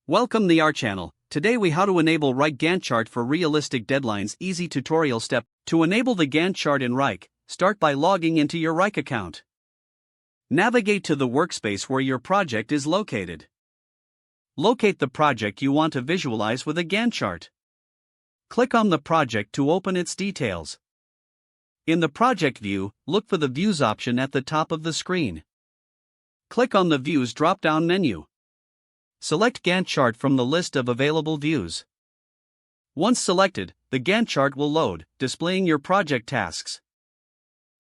Welcome to our channel. Today we how to enable Wrike Gantt chart for realistic deadlines. Easy tutorial step. To enable the Gantt chart in Wrike, start by logging into your Wrike account. Navigate to the workspace where your project is located. Locate the project you want to visualize with a Gantt chart. Click on the project to open its details. In the project view, look for the Views option at the top of the screen. Click on the Views drop-down menu. Select Gantt chart from the list of available views. Once selected, the Gantt chart will load, displaying your project tasks.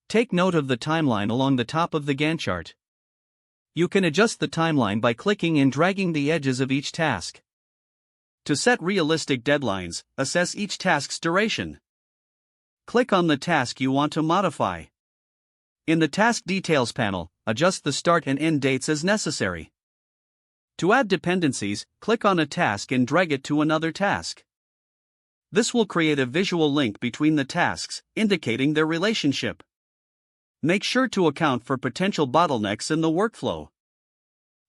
Take note of the timeline along the top of the Gantt chart. You can adjust the timeline by clicking and dragging the edges of each task. To set realistic deadlines, assess each task's duration. Click on the task you want to modify. In the Task Details panel, adjust the start and end dates as necessary. To add dependencies, click on a task and drag it to another task. This will create a visual link between the tasks, indicating their relationship. Make sure to account for potential bottlenecks in the workflow.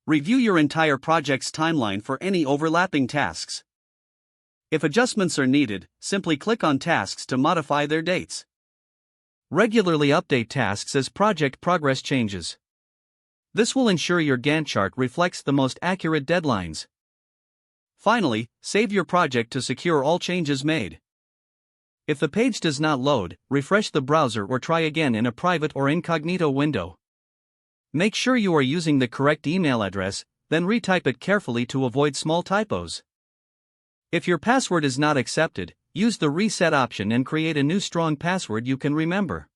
Review your entire project's timeline for any overlapping tasks. If adjustments are needed, simply click on tasks to modify their dates. Regularly update tasks as project progress changes. This will ensure your Gantt chart reflects the most accurate deadlines. Finally, save your project to secure all changes made. If the page does not load, refresh the browser or try again in a private or incognito window. Make sure you are using the correct email address, then retype it carefully to avoid small typos. If your password is not accepted, use the reset option and create a new strong password you can remember.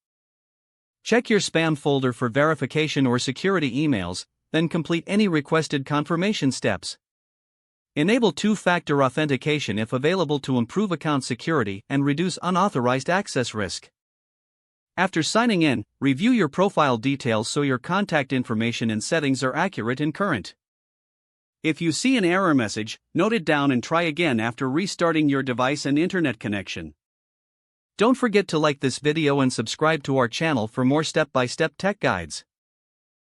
Check your spam folder for verification or security emails, then complete any requested confirmation steps. Enable two-factor authentication if available to improve account security and reduce unauthorized access risk. After signing in, review your profile details so your contact information and settings are accurate and current. If you see an error message, note it down and try again after restarting your device and internet connection. Don't forget to like this video and subscribe to our channel for more step-by-step tech guides.